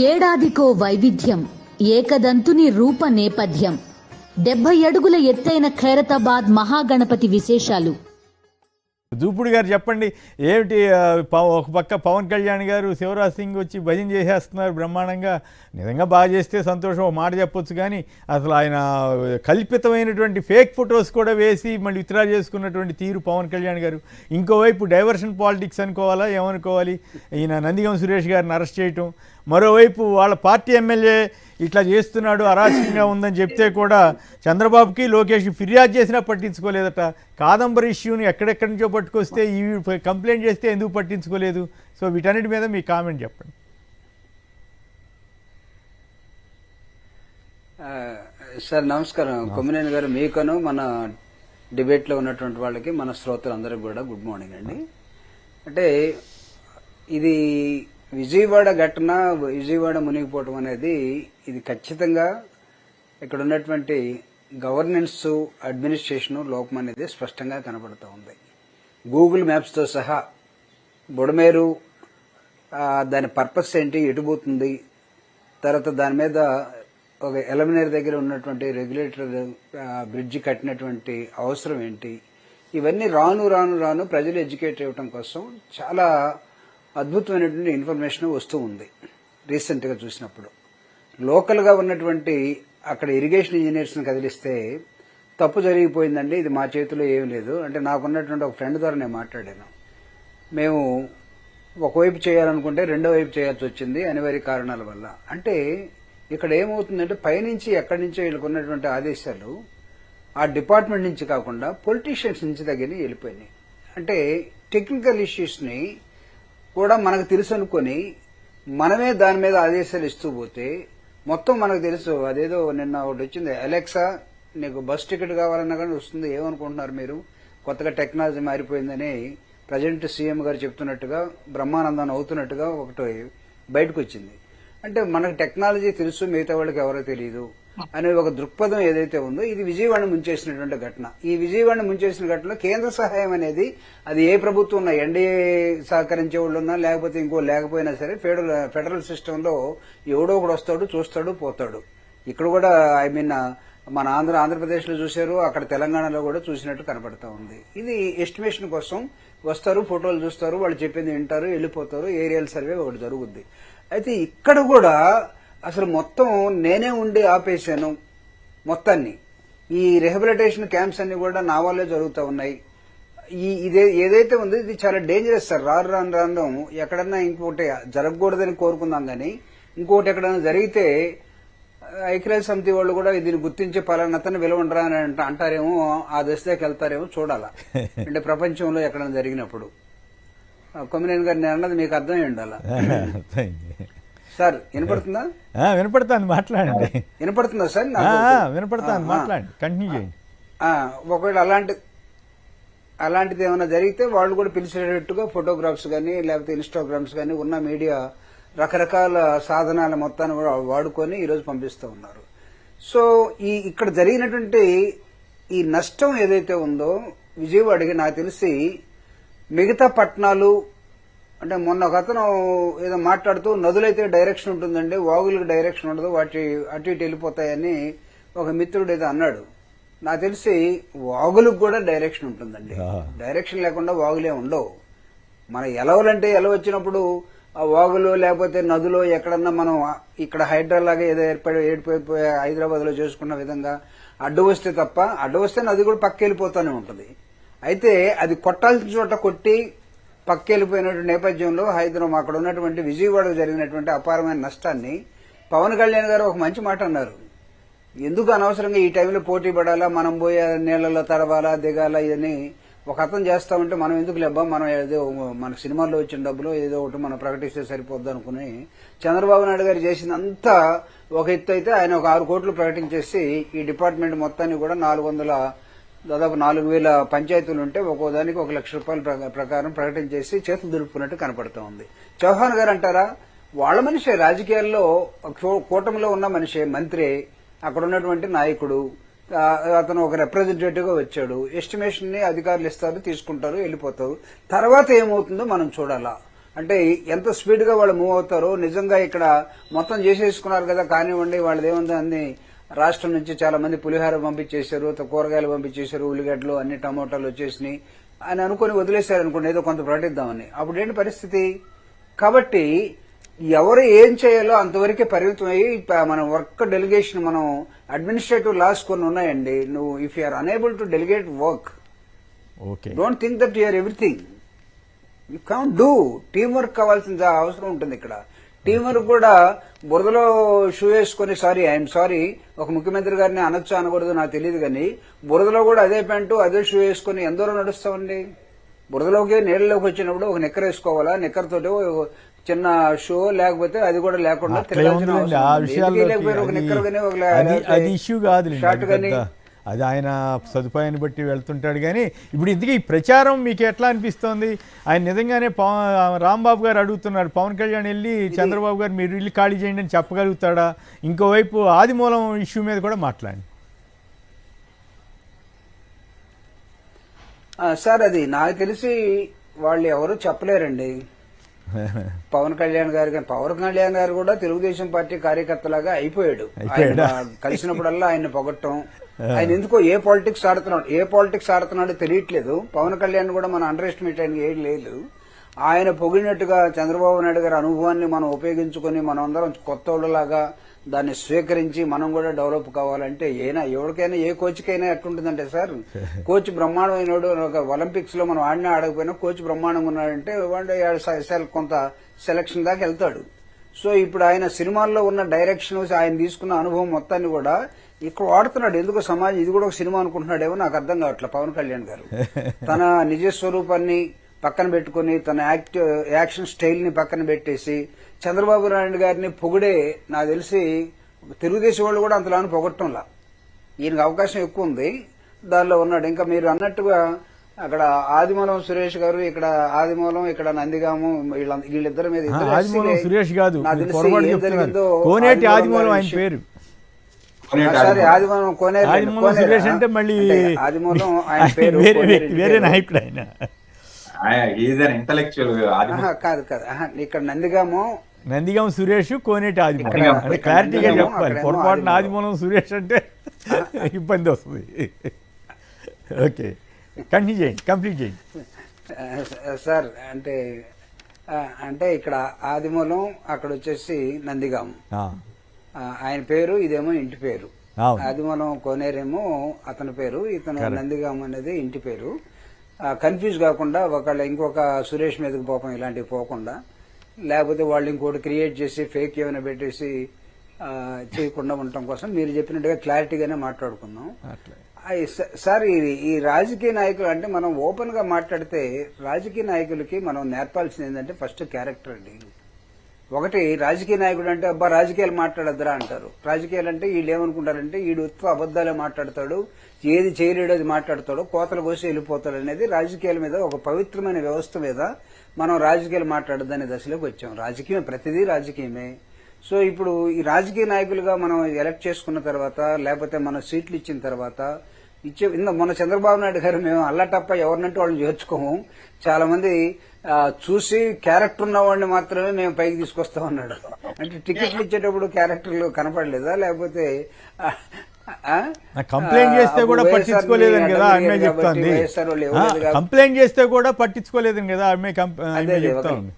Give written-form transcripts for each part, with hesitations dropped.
ఏడాదికో వైవిధ్యం, ఏకదంతుని రూప నేపథ్యం. 70 అడుగుల ఎత్తైన ఖైరతాబాద్ మహాగణపతి విశేషాలు. దూపుడు గారు చెప్పండి, ఏమిటి ఒక పక్క పవన్ కళ్యాణ్ గారు శివరాజ్ సింగ్ వచ్చి భజన చేసేస్తున్నారు బ్రహ్మాండంగా. నిజంగా బాగా చేస్తే సంతోషం, ఒక మాట చెప్పొచ్చు. కానీ అసలు ఆయన కల్పితమైనటువంటి ఫేక్ ఫొటోస్ కూడా వేసి మళ్ళీ విత్డ్రా చేసుకున్నటువంటి తీరు పవన్ కళ్యాణ్ గారు. ఇంకోవైపు డైవర్షన్ పాలిటిక్స్ అనుకోవాలా ఏమనుకోవాలి, ఈయన నందిగం సురేష్ గారిని అరెస్ట్ చేయటం. మరోవైపు వాళ్ళ పార్టీ ఎమ్మెల్యే ఇట్లా చేస్తున్నాడు, అరాచకంగా ఉందని చెప్తే కూడా చంద్రబాబుకి లోకేష్కి ఫిర్యాదు చేసినా పట్టించుకోలేదట. కాదంబరి ఇష్యూని ఎక్కడెక్కడి నుంచో పట్టుకొస్తే ఈ కంప్లైంట్ చేస్తే ఎందుకు పట్టించుకోలేదు? సో వీటన్నిటి మీద మీ కామెంట్ చెప్పండి. సార్ నమస్కారం. కొమ్మినేని గారు, మీకను మన డిబేట్లో ఉన్నటువంటి వాళ్ళకి, మన శ్రోతలందరికీ కూడా గుడ్ మార్నింగ్ అండి. అంటే ఇది విజయవాడ ఘటన, విజయవాడ మునిగిపోవటం అనేది ఇది ఖచ్చితంగా ఇక్కడ ఉన్నటువంటి గవర్నెన్స్, అడ్మినిస్ట్రేషన్ లోపం అనేది స్పష్టంగా కనబడుతూ ఉంది. గూగుల్ మ్యాప్స్తో సహా బుడమేరు దాని పర్పస్ ఏంటి, ఎటుపోతుంది, తర్వాత దాని మీద ఒక ఎలమినేర్ దగ్గర ఉన్నటువంటి రెగ్యులేటర్ బ్రిడ్జి కట్టినటువంటి అవసరం ఏంటి, ఇవన్నీ రాను రాను రాను ప్రజలు ఎడ్యుకేట్ అవ్వటం కోసం చాలా అద్భుతమైనటువంటి ఇన్ఫర్మేషన్ వస్తూ ఉంది. రీసెంట్గా చూసినప్పుడు లోకల్గా ఉన్నటువంటి అక్కడ ఇరిగేషన్ ఇంజనీర్స్ని కదిలిస్తే తప్పు జరిగిపోయిందండి, ఇది మా చేతిలో ఏం లేదు అంటే, నాకున్నటువంటి ఒక ఫ్రెండ్ ద్వారా నేను మాట్లాడాను. మేము ఒకవైపు చేయాలనుకుంటే రెండో వైపు చేయాల్సి వచ్చింది అనివార్య కారణాల వల్ల. అంటే ఇక్కడ ఏమవుతుందంటే పైనుంచి ఎక్కడి నుంచో వీళ్ళకున్నటువంటి ఆదేశాలు ఆ డిపార్ట్మెంట్ నుంచి కాకుండా పొలిటీషియన్స్ నుంచి దగ్గర వెళ్ళిపోయినాయి. అంటే టెక్నికల్ ఇష్యూస్ని కూడా మనకు తెలుసు అనుకొని మనమే దాని మీద ఆదేశాలు ఇస్తూ పోతే మొత్తం మనకు తెలుసు. అదేదో నిన్న ఒకటి వచ్చింది, అలెక్సా నీకు బస్ టికెట్ కావాలన్నా కానీ వస్తుంది. ఏమనుకుంటున్నారు మీరు, కొత్తగా టెక్నాలజీ మారిపోయిందని ప్రజెంట్ సీఎం గారు చెప్తున్నట్టుగా, బ్రహ్మానందం అవుతున్నట్టుగా ఒకటి బయటకు వచ్చింది. అంటే మనకు టెక్నాలజీ తెలుసు, మిగతా వాళ్ళకి ఎవరో తెలియదు అనే ఒక దృక్పథం ఏదైతే ఉందో, ఇది విజయవాడ ముంచేసినటువంటి ఘటన. ఈ విజయవాడ ముంచేసిన ఘటనలో కేంద్ర సహాయం అనేది అది ఏ ప్రభుత్వం ఉన్నా, ఎన్డీఏ సహకరించే వాళ్ళు ఉన్నా లేకపోతే ఇంకో లేకపోయినా సరే, ఫెడరల్ సిస్టంలో ఎవడో ఒకడు వస్తాడు, చూస్తాడు, పోతాడు. ఇక్కడ కూడా మన ఆంధ్రప్రదేశ్లో చూశారు, అక్కడ తెలంగాణలో కూడా చూసినట్టు కనపడతా ఉంది. ఇది ఎస్టిమేషన్ కోసం వస్తారు, ఫోటోలు చూస్తారు, వాళ్ళు చెప్పింది వింటారు, వెళ్ళిపోతారు. ఏరియల్ సర్వే ఒకటి జరుగుద్ది. అయితే ఇక్కడ కూడా అసలు మొత్తం నేనే ఉండి ఆపేశాను మొత్తాన్ని. ఈ రిహాబిలిటేషన్ క్యాంప్స్ అన్ని కూడా నా వల్లే జరుగుతూ ఉన్నాయి. ఏదైతే ఉందో ఇది చాలా డేంజరస్ సార్. రాను ఎక్కడన్నా ఇంకోటి జరగకూడదని కోరుకుందాం, కానీ ఇంకోటి ఎక్కడన్నా జరిగితే ఐక్యరాజ్య సమితి వాళ్ళు కూడా దీన్ని గుర్తించి పలానతను విలువండరా అని అంటారేమో, ఆ దశలోకి వెళ్తారేమో చూడాలా. అంటే ప్రపంచంలో ఎక్కడన్నా జరిగినప్పుడు. కొమ్మినేని గారు నేను అన్నది మీకు అర్థమై ఉండాలా సార్? వినపడుతుందా? వినపడుతుంది, మాట్లాడండి. వినపడుతుందా సార్? వినపడుతుంది, మాట్లాడండి, కంటిన్యూ చేయండి. ఒకవేళ అలాంటిది ఏమైనా జరిగితే వాళ్ళు కూడా పిలిచేటట్టుగా ఫోటోగ్రాఫ్స్ కానీ లేకపోతే ఇన్స్టాగ్రామ్స్ కానీ ఉన్న మీడియా రకరకాల సాధనాల మొత్తాన్ని కూడా వాడుకొని ఈరోజు పంపిస్తూ ఉన్నారు. సో ఇక్కడ జరిగినటువంటి ఈ నష్టం ఏదైతే ఉందో విజయవాడకి, నాకు తెలిసి మిగతా పట్టణాలు అంటే, మొన్న ఒక అతను ఏదో మాట్లాడుతూ నదులైతే డైరెక్షన్ ఉంటుందండి, వాగులకు డైరెక్షన్ ఉండదు, వాటి అటు ఇటు వెళ్ళిపోతాయని ఒక మిత్రుడు ఏదో అన్నాడు. నాకు తెలిసి వాగులకు కూడా డైరెక్షన్ ఉంటుందండి. డైరెక్షన్ లేకుండా వాగులే ఉండవు. మన ఎలవలంటే ఎలవ వచ్చినప్పుడు ఆ వాగులో లేకపోతే నదులో ఎక్కడన్నా మనం ఇక్కడ హైడ్రా లాగా ఏదో ఏర్పడిపోయి హైదరాబాద్ లో చేసుకున్న విధంగా అడ్డు వస్తే తప్ప, అడ్డు వస్తే నది కూడా పక్క వెళ్ళిపోతూనే ఉంటుంది. అయితే అది కొట్టాల్సిన చోట కొట్టి పక్కెళ్ళిపోయినటువంటి నేపథ్యంలో అక్కడ ఉన్నటువంటి విజయవాడకు జరిగినటువంటి అపారమైన నష్టాన్ని పవన్ కళ్యాణ్ గారు ఒక మంచి మాట అన్నారు. ఎందుకు అనవసరంగా ఈ టైంలో పోటీ పడాలా, మనం పోయే నీళ్లలో తడవాలా, దిగాల, ఇదని ఒక అర్థం చేస్తామంటే మనం ఎందుకు లేబ్బా, మనం ఏదో మన సినిమాల్లో వచ్చిన డబ్బులు ఏదో ఒకటి మనం ప్రకటిస్తే సరిపోద్ది అనుకుని చంద్రబాబు నాయుడు గారు చేసినంతా ఒక ఎత్తు అయితే, ఆయన ఒక 6 కోట్లు ప్రకటించేసి ఈ డిపార్ట్మెంట్ మొత్తాన్ని కూడా దాదాపు 4,000 పంచాయతీలు ఉంటే ఒక్కో దానికి 1 లక్ష రూపాయల ప్రకారం ప్రకటించేసి చేతులు దులుపుకున్నట్టు కనపడుతూ ఉంది. చౌహాన్ గారు అంటారా, వాళ్ళ మనిషే, రాజకీయాల్లో కూటమిలో ఉన్న మనిషే, మంత్రి, అక్కడ ఉన్నటువంటి నాయకుడు, అతను ఒక రిప్రజెంటేటివ్ గా వచ్చాడు. ఎస్టిమేషన్ ని అధికారులు ఇస్తారు, తీసుకుంటారు, వెళ్ళిపోతారు. తర్వాత ఏమవుతుందో మనం చూడాలా. అంటే ఎంత స్పీడ్ గా వాళ్ళు మూవ్ అవుతారో నిజంగా ఇక్కడ మొత్తం చేసేసుకున్నారు కదా కానివ్వండి, వాళ్ళది ఏముంది అన్ని రాష్ట్రం నుంచి చాలా మంది పులిహార పంపించేశారు, కూరగాయలు పంపించేశారు, ఉల్లిగడ్డలు అన్ని టమోటాలు వచ్చేసినాయి అని అనుకుని వదిలేశారు అనుకోండి, ఏదో కొంత ప్రకటిద్దామని. అప్పుడు ఏంటి పరిస్థితి? కాబట్టి ఎవరు ఏం చేయాలో అంతవరకే పరిమితం అయ్యి మన వర్క్ డెలిగేషన్, మనం అడ్మినిస్ట్రేటివ్ లాస్ కొన్ని ఉన్నాయండి. నువ్వు if you're unable to delegate work, don't think that you're everything. You can't do. Team work కావాల్సిన అవసరం ఉంటుంది ఇక్కడ. టీం వర్క్ కూడా బురదలో షూ వేసుకుని ఐఎమ్ సారీ ఒక ముఖ్యమంత్రి గారిని అనొచ్చు అనకూడదు నాకు తెలియదు, కానీ బురదలో కూడా అదే ప్యాంటు అదే షూ వేసుకుని ఎంత దూరం నడుస్తామండి? బురదలోకి నీళ్ళలోకి వచ్చినప్పుడు ఒక నిక్కర్ వేసుకోవాలా, నిక్కర్ తోటి చిన్న షూ లేకపోతే అది కూడా లేకుండా తిరగాల్సిన ఒక నిక్కర్ కానీ ఒక షార్ట్ కానీ అది ఆయన సదుపాయాన్ని బట్టి వెళ్తుంటాడు. కానీ ఇప్పుడు ఇంతకీ ఈ ప్రచారం మీకు ఎట్లా అనిపిస్తోంది? ఆయన నిజంగానే రాంబాబు గారు అడుగుతున్నారు, పవన్ కళ్యాణ్ వెళ్ళి చంద్రబాబు గారు మీరు ఇల్లు ఖాళీ చేయండి అని చెప్పగలుగుతాడా? ఇంకోవైపు ఆదిమూలం ఇష్యూ మీద కూడా మాట్లాడండి సార్. అది నాకు తెలిసి వాళ్ళు ఎవరు చెప్పలేరండి. పవన్ కళ్యాణ్ గారు కానీ పవన్ కళ్యాణ్ గారు కూడా తెలుగుదేశం పార్టీ కార్యకర్తలాగా అయిపోయాడు. ఆయన కలిసినప్పుడల్లా ఆయన పొగట్టం, ఆయన ఎందుకో ఏ పాలిటిక్స్ ఆడుతున్నాడో తెలియట్లేదు. పవన్ కళ్యాణ్ కూడా మనం అండర్ ఎస్టిమేట్ ఆయన ఏం లేదు. ఆయన పొగిడినట్టుగా చంద్రబాబు నాయుడు గారి అనుభవాన్ని మనం ఉపయోగించుకుని మనం అందరం కొత్త వాళ్ళలాగా దాన్ని స్వీకరించి మనం కూడా డెవలప్ కావాలంటే ఎవరికైనా ఏ కోచ్కైనా ఎట్లుంటుందంటే సార్, కోచ్ బ్రహ్మాండమైనడు. ఒలింపిక్స్ లో మనం ఆడినా ఆడకపోయినా కోచ్ బ్రహ్మాండంగా ఉన్నాడంటే వాడు కొంత సెలక్షన్ దాకా వెళ్తాడు. సో ఇప్పుడు ఆయన సినిమాల్లో ఉన్న డైరెక్షన్, ఆయన తీసుకున్న అనుభవం మొత్తాన్ని కూడా ఇక్కడ వాడుతున్నాడు. ఎందుకు సమాజం ఇది కూడా ఒక సినిమా అనుకుంటున్నాడేమో నాకు అర్థం కావట్లేదు. పవన్ కళ్యాణ్ గారు తన నిజ స్వరూపాన్ని పక్కన పెట్టుకుని తన యాక్షన్ స్టైల్ ని పక్కన పెట్టేసి చంద్రబాబు నాయుడు గారిని పొగిడే, నాకు తెలిసి తెలుగుదేశం వాళ్ళు కూడా అంతలాని పొగట్టంలా. ఈయనకు అవకాశం ఎక్కువ ఉంది, దానిలో ఉన్నాడు. ఇంకా మీరు అన్నట్టుగా అక్కడ ఆదిమూలం సురేష్ గారు, ఇక్కడ ఆదిమూలం, ఇక్కడ నందిగాము, వీళ్ళిద్దరి మీద సురేష్ కాదు, ఆదిమూలం కోనేరు అంటే మళ్ళీ ఆదిమూలం ఆయన పేరు వేరే నాయకుడు ఆయన. కాదు కాదు, ఇక్కడ నందిగాము సురేష్, కోనేటి ఆదిమూలం అంటే క్లారిటీగా చెప్పాలి. పొరపాటున ఆదిమూలం సురేష్ అంటే ఇబ్బంది వస్తుంది. ఓకే, కంటిన్యూ చేయండి, కంప్లీట్ చేయండి సార్. అంటే ఇక్కడ ఆదిమూలం, అక్కడ వచ్చేసి నందిగాము ఆయన పేరు, ఇదేమో ఇంటి పేరు. ఆదిమూలం కోనేరేమో అతని పేరు, ఇతను నందిగాము అనేది ఇంటి పేరు. కన్ఫ్యూజ్ కాకుండా ఒకళ్ళ ఇంకొక సురేష్ మీదకి పోపం ఇలాంటివి పోకుండా, లేకపోతే వాళ్ళు ఇంకోటి క్రియేట్ చేసి ఫేక్ ఏమైనా పెట్టేసి చేయకుండా ఉండటం కోసం మీరు చెప్పినట్టుగా క్లారిటీగానే మాట్లాడుకుందాం. సార్ ఈ రాజకీయ నాయకులు అంటే మనం ఓపెన్ గా మాట్లాడితే రాజకీయ నాయకులకి మనం నేర్పాల్సింది ఏంటంటే ఫస్ట్ క్యారెక్టర్ అండి. ఒకటి రాజకీయ నాయకుడు అంటే అబ్బా రాజకీయాలు మాట్లాడద్దురా అంటారు. రాజకీయాలు అంటే వీళ్ళు ఏమనుకుంటారంటే వీడు ఉత్త అబద్దాలే మాట్లాడతాడు, ఏది చేయలేడు అది మాట్లాడతాడు, కోతలు కోసి వెళ్ళిపోతాడు అనేది రాజకీయాల మీద ఒక పవిత్రమైన వ్యవస్థ మీద మనం రాజకీయాలు మాట్లాడద్దనే దశలోకి వచ్చాం. రాజకీయం ప్రతిదీ రాజకీయమే. సో ఇప్పుడు ఈ రాజకీయ నాయకులుగా మనం ఎలక్ట్ చేసుకున్న తర్వాత, లేకపోతే మన సీట్లు ఇచ్చిన తర్వాత మొన్న చంద్రబాబు నాయుడు గారు మేము అల్లటప్ప ఎవరినంటే వాళ్ళని చేర్చుకోము, చాలా మంది చూసి క్యారెక్టర్ ఉన్న వాడిని మాత్రమే మేము పైకి తీసుకొస్తా ఉన్నాడు. అంటే టికెట్లు ఇచ్చేటప్పుడు క్యారెక్టర్లు కనపడలేదా? లేకపోతే కంప్లైంట్ చేస్తే కూడా పట్టించుకోలేదని కదా ఆమె చెప్తాంది. కంప్లైంట్ చేస్తే కూడా పట్టించుకోలేదని కదా ఆమె చెప్తా ఉంది.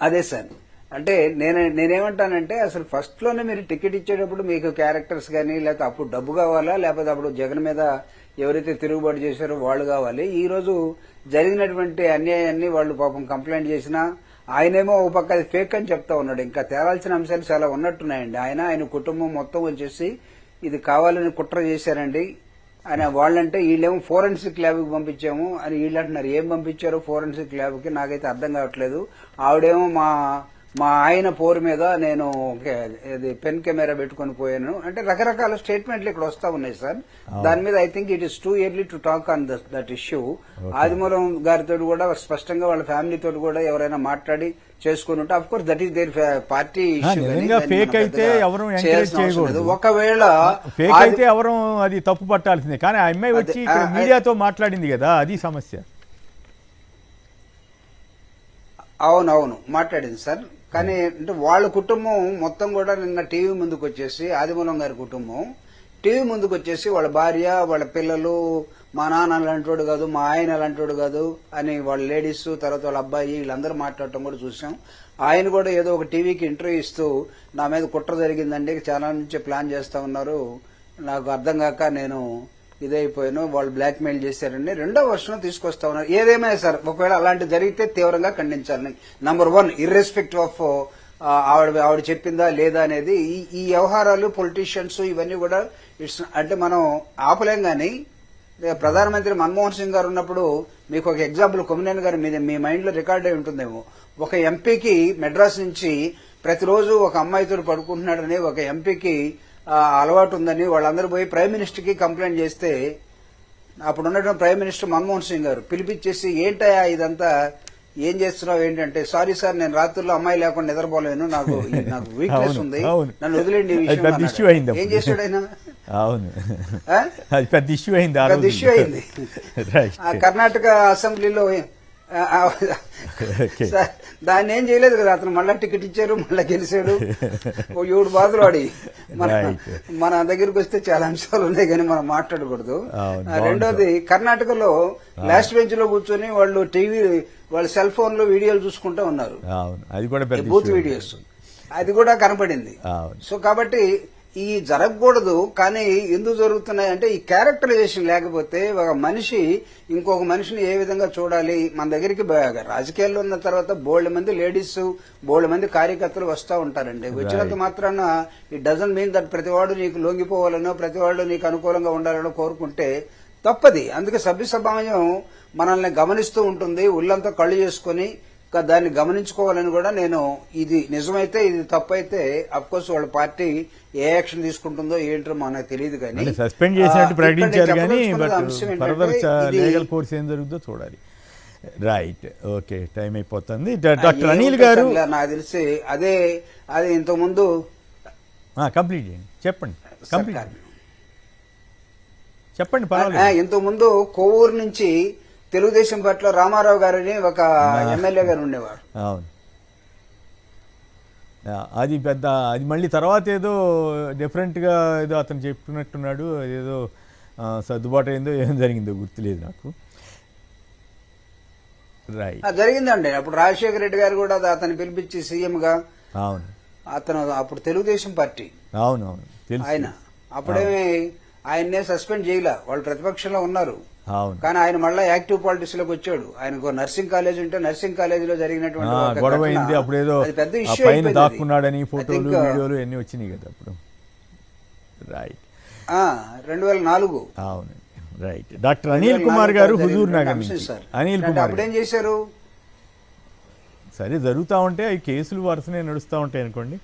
అదే సార్, అంటే నేనేమంటానంటే అసలు ఫస్ట్ లోనే మీరు టికెట్ ఇచ్చేటప్పుడు మీకు క్యారెక్టర్స్ కానీ, లేకపోతే అప్పుడు డబ్బు కావాలా, లేకపోతే అప్పుడు జగన్ మీద ఎవరైతే తిరుగుబాటు చేశారో వాళ్ళు కావాలి. ఈ రోజు జరిగినటువంటి అన్యాయాన్ని వాళ్ళు పాపం కంప్లైంట్ చేసినా ఆయనేమో ఒక పక్క అది ఫేక్ అని చెప్తా ఉన్నాడు. ఇంకా తేలాల్సిన అంశాలు చాలా ఉన్నట్టున్నాయండి. ఆయన కుటుంబం మొత్తం వచ్చేసి ఇది కావాలని కుట్ర చేశారండి అని వాళ్ళంటే, వీళ్ళేమో ఫోరెన్సిక్ ల్యాబ్కి పంపించాము అని వీళ్ళు అంటున్నారు. ఏం పంపించారో ఫోరెన్సిక్ ల్యాబ్కి నాకైతే అర్థం కావట్లేదు. ఆవిడేమో మా ఆయన పోరు మీద నేను పెన్ కెమెరా పెట్టుకుని పోయాను అంటే రకరకాల స్టేట్మెంట్లు ఇక్కడ వస్తా ఉన్నాయి సార్. దాని మీద I think it is too early to talk on that issue. Adimulam గారితో కూడా స్పష్టంగా వాళ్ళ ఫ్యామిలీతో కూడా ఎవరైనా మాట్లాడి చేసుకుని ఉంటే, of course that is their party issue. ఒకవేళ ఫేక్ అయితే ఎవరు అది తప్పు పట్టాల్సిందే, కానీ ఆ అమ్మాయి వచ్చి మీడియాతో మాట్లాడింది కదా, అది సమస్య. అవునవును మాట్లాడింది సార్. కానీ అంటే వాళ్ళ కుటుంబం మొత్తం కూడా నిన్న టీవీ ముందుకు వచ్చేసి, ఆదిమూలం గారి కుటుంబం టీవీ ముందుకు వచ్చేసి వాళ్ళ భార్య, వాళ్ళ పిల్లలు, మా నాన్న అలాంటోడు కాదు, మా ఆయన అలాంటోడు కాదు అని వాళ్ళ లేడీస్, తర్వాత వాళ్ళ అబ్బాయి వీళ్ళందరూ మాట్లాడటం కూడా చూసాం. ఆయన కూడా ఏదో ఒక టీవీకి ఇంటర్వ్యూ ఇస్తూ నా మీద కుట్ర జరిగిందండి, చాలా నుంచి ప్లాన్ చేస్తా ఉన్నారు, నాకు అర్థం కాక నేను ఇదైపోయాను, వాళ్ళు బ్లాక్ మెయిల్ చేశారండి, రెండో వర్షం తీసుకొస్తా ఉన్నారు. ఏదేమైనా సార్ ఒకవేళ అలాంటి జరిగితే తీవ్రంగా ఖండించాలని, నంబర్ 1 ఇర్రెస్పెక్టివ్ ఆఫ్ ఆవిడ చెప్పిందా లేదా అనేది. ఈ వ్యవహారాలు పొలిటీషియన్స్ ఇవన్నీ కూడా ఇట్స్ అంటే మనం ఆపలేం. కానీ ప్రధానమంత్రి మన్మోహన్ సింగ్ గారు ఉన్నప్పుడు మీకు ఒక ఎగ్జాంపుల్ కొమ్మినేని గారు మీ మైండ్ లో రికార్డ్ అయి ఉంటుందేమో. ఒక ఎంపీకి మెడ్రాస్ నుంచి ప్రతిరోజు ఒక అమ్మాయితో పడుకుంటున్నాడని ఒక ఎంపీకి అలవాటు ఉందని వాళ్ళందరూ పోయి ప్రైమ్ మినిస్టర్ కి కంప్లైంట్ చేస్తే అప్పుడు ఉన్నటువంటి ప్రైమ్ మినిస్టర్ మన్మోహన్ సింగ్ గారు పిలిపించేసి ఏంటయ్యా ఇదంతా ఏం చేస్తున్నావు ఏంటంటే, సారీ సార్ నేను రాత్రుల్లో అమ్మాయి లేకుండా నిద్రపోలేను, నాకు వీక్నెస్ ఉంది, నన్ను వదిలేండి ఈ విషయం. ఏం చేశాడు ఆయన? అవును, పెద్ద ఇష్యూ అయింది. కర్ణాటక అసెంబ్లీలో దాన్ని ఏం చేయలేదు కదా, అతను మళ్ళా టికెట్ ఇచ్చారు, మళ్ళా గెలిచాడు. 7 బాధలు ఆడి మన దగ్గరికి వస్తే చాలా అంశాలు ఉన్నాయి కానీ మనం మాట్లాడకూడదు. రెండోది, కర్ణాటకలో లాస్ట్ బెంచ్ లో కూర్చొని వాళ్ళు టీవీ వాళ్ళ సెల్ ఫోన్ లో వీడియోలు చూసుకుంటూ ఉన్నారు, బూత్ వీడియోస్, అది కూడా కనపడింది. సో కాబట్టి ఈ జరగకూడదు. కానీ ఎందుకు జరుగుతున్నాయి అంటే ఈ క్యారెక్టరైజేషన్ లేకపోతే ఒక మనిషి ఇంకొక మనిషిని ఏ విధంగా చూడాలి. మన దగ్గరికి రాజకీయాల్లో ఉన్న తర్వాత బోల్డ్ మంది లేడీస్, బోల్డ్ మంది కార్యకర్తలు వస్తూ ఉంటారండి. వచ్చినంత మాత్రాన ఇట్ డజంట్ మీన్ దట్ ప్రతివాడు నీకు లొంగిపోవాలనో ప్రతివాడు నీకు అనుకూలంగా ఉండాలనో కోరుకుంటే తప్పది. అందుకే సభ్య సమాజం మనల్ని గమనిస్తూ ఉంటుంది, ఒళ్ళంతా కళ్ళు చేసుకుని దాన్ని గమనించుకోవాలని కూడా నేను, ఇది నిజమైతే ఇది తప్పైతే అఫ్కోర్స్ వాళ్ళ పార్టీ ఏ యాక్షన్ తీసుకుంటుందో ఏంటో మనకు తెలియదు. కానీ సస్పెండ్ చేసినట్టు ప్రకటించారు కానీ లీగల్ కోర్స్ ఏం జరుగుతుందో చూడాలి. రైట్, ఓకే, టైం అయిపోతుంది. డాక్టర్ అనిల్ గారు నాకు తెలిసి అదే ఇంతకుముందు కంప్లీట్ చేయండి, చెప్పండి. ఇంతకుముందు కొవ్వూరు నుంచి తెలుగుదేశం పార్టీలో రామారావు గారని ఒక ఎమ్మెల్యే గారు ఉండేవారు. అవును, అది మళ్ళీ తర్వాత ఏదో డిఫరెంట్గా ఏదో అతను చెప్తున్నట్టున్నాడు, ఏదో సర్దుబాటు అయిందో ఏం జరిగిందో గుర్తులేదు నాకు. రైట్, జరిగిందండి. అప్పుడు రాజశేఖర రెడ్డి గారు కూడా అతను పిలిపించి సీఎం గా, అవును, అతను అప్పుడు తెలుగుదేశం పార్టీ, అవునవును, ఆయన అప్పుడేమి ఆయన్నే సస్పెండ్ చేయలే, వాళ్ళు ప్రతిపక్షంలో ఉన్నారు. కానీ ఆయన మళ్ళీ యాక్టివ్ పాలిటిక్స్ లోకి వచ్చాడు. ఆయనకు నర్సింగ్ కాలేజ్ ఉంటే నర్సింగ్ కాలేజ్ లో జరిగినటువంటి గొడవ అయింది, అప్పుడు ఏదో పెద్ద ఇష్యూ పైన దాక్కున్నాడని ఫోటోలు వీడియోలు అన్ని వచ్చినాయి కదా అప్పుడు. రైట్, 2004. అవును, రైట్. డాక్టర్ అనిల్ కుమార్ గారు హుజూర్ నగర్ నుంచి. అనిల్ కుమార్ అప్పుడేం చేశారు? సరే, జరుగుతూ ఉంటే అవి కేసులు వరుసనే నడుస్తూ ఉంటాయి అనుకోండి.